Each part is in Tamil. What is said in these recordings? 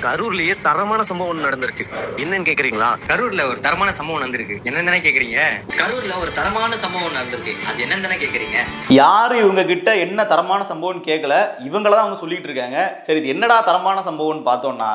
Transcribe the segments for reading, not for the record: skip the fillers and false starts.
கரூர்லயே தரமான சம்பவம் நடந்திருக்கு. என்னன்னு கேக்குறீங்களா? கரூர்ல ஒரு தரமான சம்பவம் நடந்திருக்கு. என்னன்னு கேக்குறீங்க? கரூர்ல ஒரு தரமான சம்பவம் நடந்திருக்கு. அது என்னன்னு கேக்குறீங்க? யாரு இவங்க கிட்ட என்ன தரமான சம்பவம்னு கேட்கல, இவங்களதான் அவங்க சொல்லிட்டு இருக்காங்க. சரி, இது என்னடா தரமான சம்பவம்னு பார்த்தோம்னா,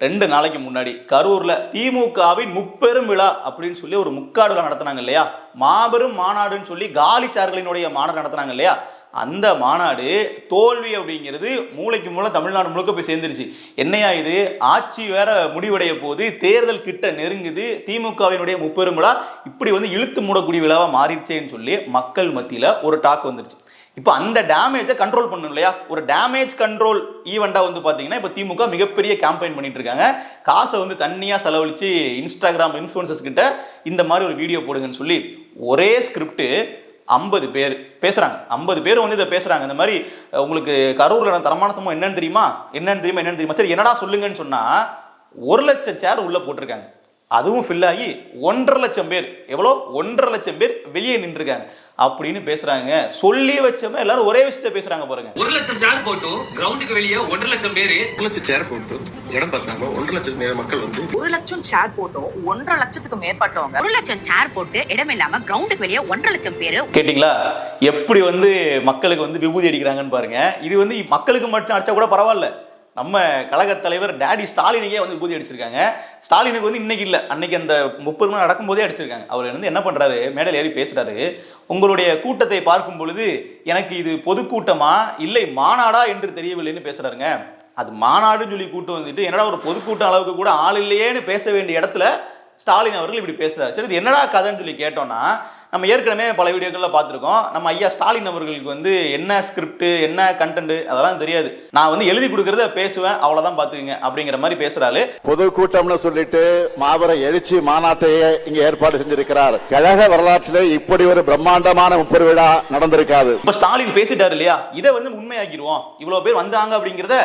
2 நாளைக்கு முன்னாடி கரூர்ல திமுகவின் முப்பெரும் விழா அப்படின்னு சொல்லி ஒரு முக்காடு விழா நடத்தினாங்க இல்லையா? மாபெரும் மாநாடுன்னு சொல்லி காலி சார்களினுடைய மாநாடு நடத்தினாங்க இல்லையா? அந்த மாநாடு தோல்வி அப்படிங்கிறது மூளைக்கு மூலம் தமிழ்நாடு முழுக்க போய் சேர்ந்துருச்சு. என்னையா இது, ஆட்சி வேற முடிவடைய போது, தேர்தல் கிட்ட நெருங்குது, திமுகவினுடைய முப்பெரும் விழா இப்படி இழுத்து மூடக்கூடிய விழாவா மாறிடுச்சேன்னு சொல்லி மக்கள் மத்தியில ஒரு டாக் வந்துருச்சு. இப்போ அந்த டேமேஜை கண்ட்ரோல் பண்ணணும் இல்லையா? ஒரு டேமேஜ் கண்ட்ரோல் ஈவெண்டா பார்த்தீங்கன்னா இப்போ திமுக மிகப்பெரிய கேம்பெயின் பண்ணிட்டு இருக்காங்க. காசை தண்ணியா செலவழிச்சு இன்ஸ்டாகிராம் இன்ஃப்ளூயன்சர்ஸ் கிட்ட இந்த மாதிரி ஒரு வீடியோ போடுங்கன்னு சொல்லி ஒரே ஸ்கிரிப்ட் 50 பேர் பேசுறாங்க. 50 பேர் இதை பேசுறாங்க. இந்த மாதிரி உங்களுக்கு கரூர்ல தரமான சம்பவம் என்னன்னு தெரியுமா? சரி, என்னடா சொல்லுங்கன்னு சொன்னா 1 லட்சம் சேர் உள்ள போட்டிருக்காங்க. அதுவும் ஃபில் ஆகி 1.5 லட்சம் பேர், எவ்வளோ 1.5 லட்சம் பேர் வெளியே நின்றுருக்காங்க அப்படின்னு பேசுறாங்க. சொல்லி வச்சவங்க எல்லாரும் ஒரே விஷயத்த பேசுறாங்க பாருங்க. 1 லட்சம் சேர் போட்டு கிரவுண்டுக்கு வெளியே 1.5 லட்சம் பேர், 1 லட்சம் சேர் போட்டு இடம் பார்த்தாங்க. 1.5 லட்சம் பேர் மக்கள் 1 லட்சம் சேர் போட்டோம், 1.5 லட்சத்துக்கு மேற்பட்டவங்க 1 லட்சம் சேர் போட்டு இடம் இல்லாம கிரவுண்டுக்கு வெளியே 1.5 லட்சம் பேரு. கேட்டீங்களா எப்படி மக்களுக்கு விபூதி அடிக்கிறாங்கன்னு பாருங்க. இது மக்களுக்கு மட்டும் அடிச்சா கூட பரவாயில்ல, நம்ம கழக தலைவர் டாடி ஸ்டாலினுக்கே விபூதி அடிச்சிருக்காங்க. ஸ்டாலினுக்கு இன்னைக்கு இல்லை, அன்னைக்கு அந்த 30 மணி நடக்கும் போதே அடிச்சிருக்காங்க. அவர் என்ன பண்றாரு, மேடையில் ஏறி பேசுறாரு. உங்களுடைய கூட்டத்தை பார்க்கும் பொழுது எனக்கு இது பொதுக்கூட்டமா இல்லை மாநாடா என்று தெரியவில்லைன்னு பேசுறாருங்க. அது மாநாடுன்னு சொல்லி கூட்டம் என்னடா ஒரு பொதுக்கூட்டம் அளவுக்கு கூட ஆள் இல்லையேன்னு பேச வேண்டிய இடத்துல ஸ்டாலின் அவர்கள் இப்படி பேசுறாரு. சரி, இது என்னடா கதைன்னு சொல்லி கேட்டோம்னா, நம்ம ஏற்கனவே பல வீடியோக்கள்ல பார்த்துருக்கோம். நம்ம ஐயா ஸ்டாலின் அவர்களுக்கு என்ன ஸ்கிரிப்ட் என்ன கண்டென்ட் அதெல்லாம் தெரியாது. நான் எழுதி கொடுக்கறத பேசுவேன், அவ்வளவுதான் பாத்துக்கங்க அப்படிங்கிற மாதிரி பேசுறாரு. பொதுக்கூட்டம்னு சொல்லிட்டு மாபெரும் எழுச்சி மாநாட்டையே இங்க ஏற்பாடு செஞ்சிருக்கிறார். கழக வரலாற்றிலே இப்படி ஒரு பிரம்மாண்டமான முப்பெரு விழா நடந்திருக்காது. இப்ப ஸ்டாலின் பேசிட்டாரு இல்லையா, இதை உண்மையாக்கிடுவோம். இவ்வளவு பேர் வந்தாங்க அப்படிங்கிறத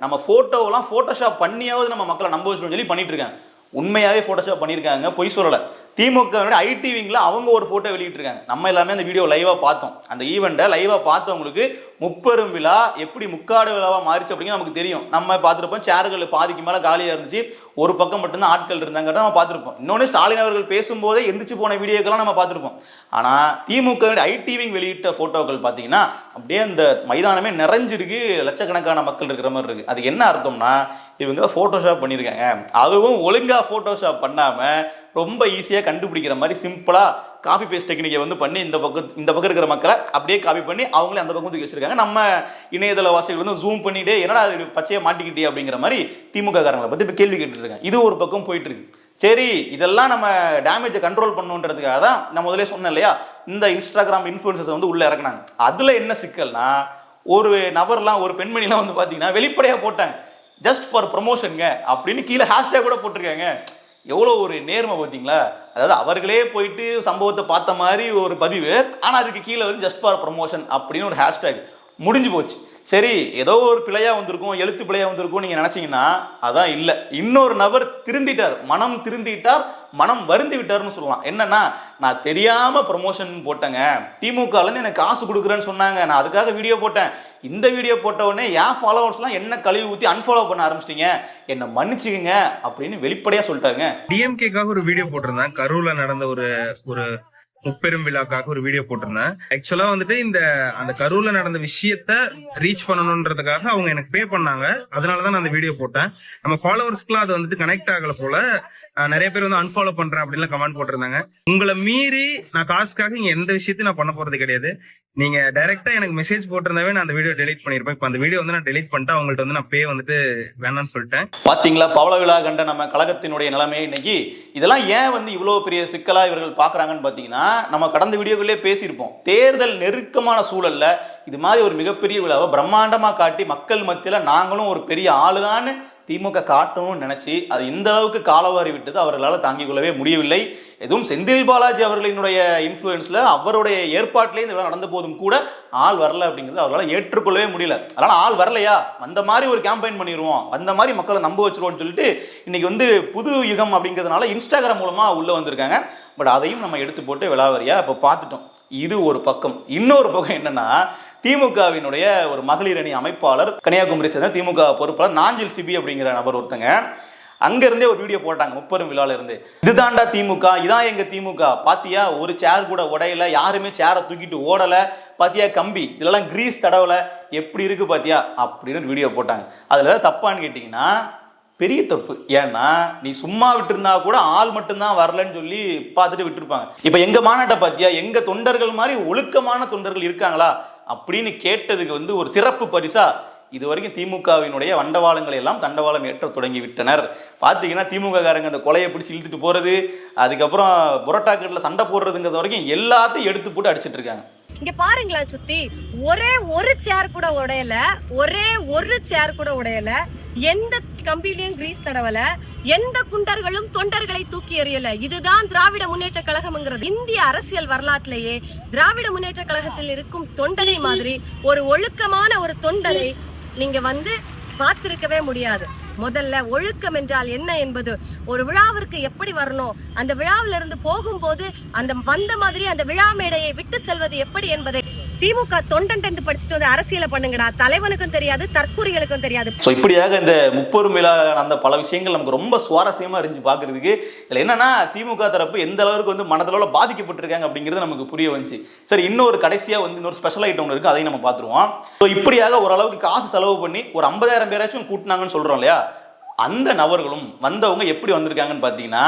நம்ம போட்டோவெல்லாம் போட்டோஷாப் பண்ணியாவது நம்ம மக்களை நம்ப வச்சுக்கணும்னு சொல்லி பண்ணிட்டு இருக்காங்க. உண்மையாவே போட்டோஷாப் பண்ணியிருக்காங்க, பொய் சொல்லலை. திமுக ஐடி விங்ல அவங்க ஒரு போட்டோ வெளியிட்டிருக்காங்க. நம்ம எல்லாமே அந்த வீடியோ லைவா பார்த்தோம். அந்த ஈவெண்ட்டை லைவா பார்த்தவங்களுக்கு முப்பெரும் விழா எப்படி முக்காடு விழாவா மாறிச்சு அப்படிங்கிறது நமக்கு தெரியும். நம்ம பார்த்துருப்போம், சேர்கள் பாதிக்கு மேலே காலியாக இருந்துச்சு, ஒரு பக்கம் மட்டும்தான் ஆட்கள் இருந்தாங்க நம்ம பார்த்துருப்போம். இன்னொன்று ஸ்டாலின் அவர்கள் பேசும்போதே எந்திரிச்சு போன வீடியோக்கெல்லாம் நம்ம பார்த்துருப்போம். ஆனால் திமுக ஐடி விங் வெளியிட்ட போட்டோக்கள் பார்த்தீங்கன்னா அப்படியே அந்த மைதானமே நிறைஞ்சிருக்கு, லட்சக்கணக்கான மக்கள் இருக்கிற மாதிரி இருக்கு. அது என்ன அர்த்தம்னா, இவங்க போட்டோஷாப் பண்ணியிருக்காங்க. அதுவும் ஒழுங்கா போட்டோஷாப் பண்ணாம ரொம்ப ஈஸியாக கண்டுபிடிக்கிற மாதிரி சிம்பிளா காப்பி பேஸ்ட் டெக்னிக்கை பண்ணி இந்த பக்கம் இருக்கிற மக்களை அப்படியே காப்பி பண்ணி அவங்களே அந்த பக்கம் தூக்கி வச்சிருக்காங்க. நம்ம இணையதள வாசிகள் ஜூம் பண்ணிட்டு என்னடா அது பச்சையை மாட்டிக்கிட்டே அப்படிங்கிற மாதிரி திமுக காரங்களை பற்றி இப்போ கேள்வி கேட்டுட்டு இருக்காங்க. இது ஒரு பக்கம் போயிட்டு இருக்கு. சரி, இதெல்லாம் நம்ம டேமேஜை கண்ட்ரோல் பண்ணுன்றதுக்காக தான் நான் முதலே சொன்னேன் இல்லையா, இந்த இன்ஸ்டாகிராம் இன்ஃப்ளூயன்சர்ஸ் உள்ள இறக்குனாங்க. அதுல என்ன சிக்கல்னா, ஒரு நபர்லாம் ஒரு பெண்மணிலாம் பார்த்தீங்கன்னா வெளிப்படையா போட்டாங்க, ஜஸ்ட் ஃபார் ப்ரமோஷனுங்க அப்படின்னு கீழே ஹேஷ்டேக் கூட போட்டிருக்காங்க. எவ்வளோ ஒரு நேர்மை பார்த்தீங்களா? அதாவது அவர்களே போயிட்டு சம்பவத்தை பார்த்த மாதிரி ஒரு பதிவு, ஆனால் அதுக்கு கீழே ஜஸ்ட் ஃபார் ப்ரமோஷன் அப்படின்னு ஒரு ஹேஷ்டேக். முடிஞ்சு போச்சு. சரி, ஏதோ ஒரு பிழையா வந்திருக்கும், எழுத்து பிழையா வந்திருக்கும் நீங்க நினைச்சீங்கன்னா அதான் இல்லை. இன்னொரு நபர் திருந்திட்டார், மனம் திருந்திட்டார், மனம் வருந்தி விட்டார்னு சொல்லலாம். என்னன்னா, நான் தெரியாம ப்ரமோஷன் போட்டேங்க, திமுகலேருந்து எனக்கு காசு கொடுக்குறேன்னு சொன்னாங்க, நான் அதுக்காக வீடியோ போட்டேன். இந்த வீடியோ போட்ட உடனே என் ஃபாலோவர்ஸ்லாம் என்ன கழுவி ஊற்றி அன்ஃபாலோ பண்ண ஆரம்பிச்சிட்டீங்க, என்ன மன்னிச்சுக்குங்க அப்படின்னு வெளிப்படையா சொல்லிட்டாருங்க. டிஎம்கேக்காக ஒரு வீடியோ போட்டிருந்தேன். கரூர்ல நடந்த ஒரு முப்பெரும் விழாக்காக ஒரு வீடியோ போட்டிருந்தேன். ஆக்சுவலா இந்த அந்த கரூர்ல நடந்த விஷயத்த ரீச் பண்ணணும்ன்றதுக்காக அவங்க எனக்கு பே பண்ணாங்க. அதனாலதான் நான் அந்த வீடியோ போட்டேன். நம்ம ஃபாலோவர்ஸ்க்குலாம் அது கனெக்ட் ஆகல போல. நிறைய பேர் அன்ஃபாலோ பண்றேன் அப்படின்னு கமெண்ட் போட்டிருந்தாங்க. உங்களை மீறி நான் காசுக்காக இங்க எந்த விஷயத்தையும் நான் பண்ண போறது கிடையாது. நீங்க டைரக்டா எனக்கு மெசேஜ் போட்டிருந்தாவே நான் அந்த வீடியோ டெலீட் பண்ணிருப்பேன். இப்ப அந்த வீடியோ நான் டெலீட் பண்ணிட்டு அவங்கள்ட்ட நான் பே வேணாம்னு சொல்லிட்டேன். பாத்தீங்களா பவள விழா கண்ட நம்ம கழகத்தினுடைய நிலைமை இன்னைக்கு. இதெல்லாம் ஏன் இவ்வளவு பெரிய சிக்கலா இவர்கள் பாக்குறாங்கன்னு பாத்தீங்கன்னா, நம்ம கடந்த வீடியோக்குள்ளே பேசியிருப்போம். தேர்தல் நெருக்கமான சூழல்ல இது மாதிரி ஒரு மிகப்பெரிய விழாவை பிரம்மாண்டமா காட்டி மக்கள் மத்தியில நாங்களும் ஒரு பெரிய ஆளுதான்னு திமுக காட்டணும்னு நினைச்சு அது இந்த அளவுக்கு காலவாரி விட்டது அவர்களால் தாங்கிக் கொள்ளவே முடியவில்லை. எதுவும் செந்தில் பாலாஜி அவர்களினுடைய இன்ஃப்ளூயன்ஸ்ல அவருடைய ஏற்பாட்டிலே இந்த நடந்த போதும் கூட ஆள் வரல அப்படிங்கிறது அவர்களால் ஏற்றுக்கொள்ளவே முடியல. அதனால ஆள் வரலையா, அந்த மாதிரி ஒரு கேம்பெயின் பண்ணிடுவோம், அந்த மாதிரி மக்களை நம்ப வச்சிருவோம்னு சொல்லிட்டு இன்னைக்கு புது யுகம் அப்படிங்கிறதுனால இன்ஸ்டாகிராம் மூலமா உள்ள வந்திருக்காங்க. பட் அதையும் நம்ம எடுத்து போட்டு விளாவரியா இப்போ பார்த்துட்டோம். இது ஒரு பக்கம். இன்னொரு பக்கம் என்னன்னா, திமுகவினுடைய ஒரு மகளிர் அணி அமைப்பாளர், கன்னியாகுமரி சேர்ந்த திமுக பொறுப்பாளர் நாஞ்சில் சிபி அப்படிங்கிற நபர் ஒருத்தங்க அங்கிருந்தே ஒரு வீடியோ போட்டாங்க முப்பெரும் விழால இருந்து. இதுதான்டா திமுக, இதான் எங்க திமுக, பாத்தியா ஒரு சேர் கூட உடையல, யாருமே சேரை தூக்கிட்டு ஓடல, பாத்தியா கம்பி இதெல்லாம் கிரீஸ் தடவல, எப்படி இருக்கு பாத்தியா அப்படின்னு வீடியோ போட்டாங்க. அதுல தப்பான்னு கேட்டீங்கன்னா பெரிய தப்பு. ஏன்னா நீ சும்மா விட்டுருந்தா கூட ஆள் மட்டும்தான் வரலன்னு சொல்லி பார்த்துட்டு விட்டுருப்பாங்க. இப்ப எங்க மாநாட்டை பாத்தியா, எங்க தொண்டர்கள் மாதிரி ஒழுக்கமான தொண்டர்கள் இருக்காங்களா அப்படின்னு கேட்டதுக்கு ஒரு சிறப்பு பரிசா இது வரைக்கும் திமுகவினுடைய வண்டவாளங்களை எல்லாம் தண்டவாளம் ஏற்ற தொடங்கி விட்டனர். பார்த்தீங்கன்னா திமுக காரங்க அந்த கொலையை பிடிச்சி இழுத்துட்டு போறது, அதுக்கப்புறம் புரோட்டாக்கட்டில் சண்டை போடுறதுங்கிறது வரைக்கும் எல்லாத்தையும் எடுத்து போட்டு அடிச்சிட்டு இருக்காங்க. இங்க பாருங்களேன், சுத்தி ஒரே ஒரு சேர் கூட உடையல, ஒரே ஒரு சேர் கூட உடையல, எந்த கம்பிலையும் கிரீஸ் தடவல, எந்த குண்டர்களும் தொண்டர்களை தூக்கி எறியல. இதுதான் திராவிட முன்னேற்ற கழகம்ங்கிறது. இந்திய அரசியல் வரலாற்றிலேயே திராவிட முன்னேற்ற கழகத்தில் இருக்கும் தொண்டரை மாதிரி ஒரு ஒழுக்கமான ஒரு தொண்டரை நீங்க பார்த்திருக்கவே முடியாது. முதல்ல ஒழுக்கம் என்றால் என்ன என்பது, ஒரு விழாவிற்கு எப்படி வரணும், அந்த விழாவில இருந்து போகும்போது அந்த வந்த மாதிரி அந்த விழா மேடையை விட்டு செல்வது எப்படி என்பதை திமுக தொண்டன் படிச்சுட்டு வந்து அரசியலை பண்ணுங்கடா. தலைவனுக்கும் தெரியாது, தற்கூரிகளுக்கும் தெரியாது. இப்படியாக இந்த முப்பெரும் விழா அந்த பல விஷயங்கள் நமக்கு ரொம்ப சுவாரஸ்யமா இருந்துச்சு பாக்குறதுக்கு. இதுல என்னன்னா திமுக தரப்பு எந்த அளவுக்கு மனதளவுல பாதிக்கப்பட்டிருக்காங்க அப்படிங்கிறது நமக்கு புரிய வந்துச்சு. சரி, இன்னொரு கடைசியா இன்னொரு ஸ்பெஷல் ஐட்டம் ஒன்று இருக்கு, அதையும் நம்ம பார்த்துருவோம். இப்படியாக ஓரளவுக்கு காசு செலவு பண்ணி ஒரு 50,000 பேராச்சும் கூட்டினாங்கன்னு சொல்றோம் இல்லையா, அந்த நபர்களும் வந்தவங்க எப்படி வந்திருக்காங்கன்னு பார்த்தீங்கன்னா,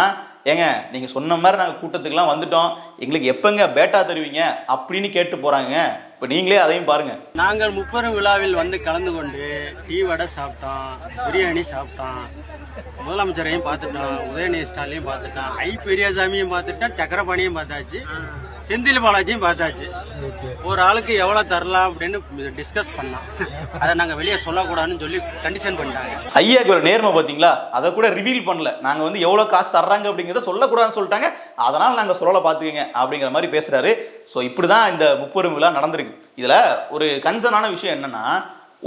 ஏங்க நீங்க சொன்ன மாதிரி நாங்கள் கூட்டத்துக்குலாம் வந்துட்டோம், எங்களுக்கு எப்பங்க பேட்டா தருவீங்க அப்படின்னு கேட்டு போறாங்க. இப்போ நீங்களே அதையும் பாருங்க. நாங்கள் முப்பெரும் விழாவில் கலந்து கொண்டு டீ வடை சாப்பிட்டோம், பிரியாணி சாப்பிட்டோம், முதலமைச்சரையும் பார்த்துட்டோம், உதயநிதி ஸ்டாலினையும் பார்த்துட்டோம், பெரியசாமியும் பார்த்துட்டோம், சக்கரபாணியும் பார்த்தாச்சு, செந்தில் பாலாஜியும் பார்த்தாச்சு. ஒரு ஆளுக்கு எவ்வளவு தரலாம் அப்படின்னு டிஸ்கஸ் பண்ணலாம். அதை நாங்க வெளியே சொல்லக்கூடாதுன்னு சொல்லி கண்டிஷன் பண்ணிட்டாங்க. ஐயாக்கு ஒரு நேர்மை பாத்தீங்களா, அதை கூட ரிவீல் பண்ணல. நாங்க எவ்வளவு காசு தர்றாங்க அப்படிங்கிறத சொல்லக்கூடாதுன்னு சொல்லிட்டாங்க, அதனால நாங்க சொல்லல பாத்துக்கங்க அப்படிங்கிற மாதிரி பேசுறாரு. ஸோ இப்படிதான் இந்த முப்பெரும் விழா நடந்திருக்கு. இதுல ஒரு கன்சர்னான விஷயம் என்னன்னா,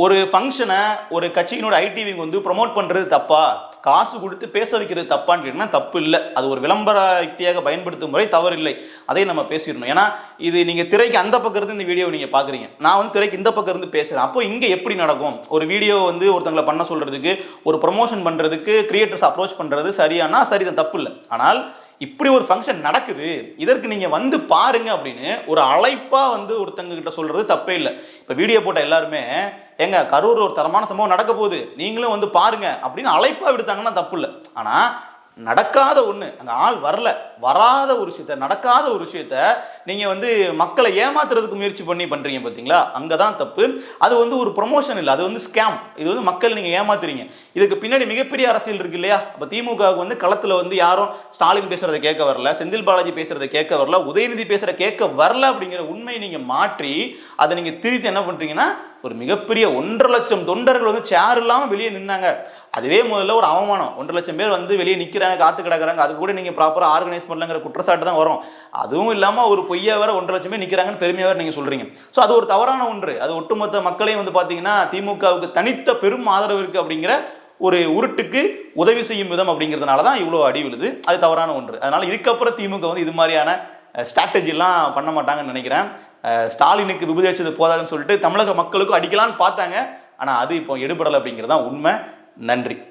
ஒரு ஃபங்க்ஷனை ஒரு கட்சியினோட ஐடிவிங் ப்ரொமோட் பண்றது தப்பா, காசு கொடுத்து பேச வைக்கிறது தப்பான்னு கேட்டீங்கன்னா தப்பு இல்லை. அது ஒரு விளம்பர யுக்தியாக பயன்படுத்தும் முறை தவறு இல்லை, அதை நம்ம பேசிடணும். ஏன்னா இது நீங்க திரைக்கு அந்த பக்கம் இருந்து இந்த வீடியோ நீங்க பாக்குறீங்க, நான் திரைக்கு இந்த பக்கம் இருந்து பேசுறேன். அப்போ இங்க எப்படி நடக்கும், ஒரு வீடியோ ஒருத்தங்களை பண்ண சொல்றதுக்கு, ஒரு ப்ரொமோஷன் பண்றதுக்கு கிரியேட்டர்ஸ் அப்ரோச் பண்றது சரியானா சரிதான், தப்பு இல்லை. ஆனால் இப்படி ஒரு ஃபங்க்ஷன் நடக்குது, இதற்கு நீங்க பாருங்க அப்படின்னு ஒரு அழைப்பா ஒருத்தங்க கிட்ட சொல்றது தப்பே இல்லை. இப்ப வீடியோ போட்ட எல்லாருமே எங்க கரூர் ஒரு தரமான சம்பவம் நடக்க போகுது, நீங்களும் பாருங்க அப்படின்னு அழைப்பா விடுத்தாங்கன்னா தப்பு இல்லை. ஆனா நடக்காத ஒண்ணு, அந்த ஆள் வரல, வராத ஒரு விஷயத்த, நடக்காத ஒரு விஷயத்த நீங்க மக்களை ஏமாத்துறதுக்கு முயற்சி பண்றீங்க பாத்தீங்களா, அங்கதான் தப்பு. அது ஒரு ப்ரொமோஷன் இல்லை, அது ஸ்கேம். இது மக்கள் நீங்க ஏமாத்துறீங்க. இதுக்கு பின்னாடி மிகப்பெரிய அரசியல் இருக்கு இல்லையா. அப்ப திமுக களத்துல யாரும் ஸ்டாலின் பேசுறதை கேட்க வரல, செந்தில் பாலாஜி பேசுறதை கேட்க வரல, உதயநிதி பேசுற கேட்க வரல அப்படிங்கிற உண்மையை நீங்க மாற்றி அதை நீங்க திருத்தி என்ன பண்றீங்கன்னா, ஒரு மிகப்பெரிய 1.5 லட்சம் தொண்டர்கள் சேர் இல்லாம வெளியே நின்னாங்க. அதுவே முதல்ல ஒரு அவமானம். 1.5 லட்சம் பேர் வெளியே நிக்கிறாங்க, காத்து கிடக்குறாங்க, அது கூட நீங்க ப்ராப்பரா ஆர்கனைஸ் பண்ணலங்கிற குற்றச்சாட்டு தான் வரும். அதுவும் இல்லாம ஒரு பொய்யா வேற 1.5 லட்சம் பேர் நிக்கிறாங்கன்னு பெருமையா வேற நீங்க சொல்றீங்க. ஸோ அது ஒரு தவறான ஒன்று. அது ஒட்டுமொத்த மக்களையும் பாத்தீங்கன்னா திமுகவுக்கு தனித்த பெரும் ஆதரவு இருக்கு அப்படிங்கிற ஒரு உருட்டுக்கு உதவி செய்யும் விதம் அப்படிங்கிறதுனால தான் இவ்வளோ அடி விழுது. அது தவறான ஒன்று. அதனால இதுக்கப்புறம் திமுக இது மாதிரியான ஸ்ட்ராட்டஜி எல்லாம் பண்ண மாட்டாங்கன்னு நினைக்கிறேன். ஸ்டாலினுக்கு விபதி அடிச்சது போதாதுன்னு சொல்லிட்டு தமிழக மக்களுக்கும் அடிக்கலான்னு பார்த்தாங்க. ஆனா அது இப்போ எடுபடலை அப்படிங்கிறதான் உண்மை. நன்றி.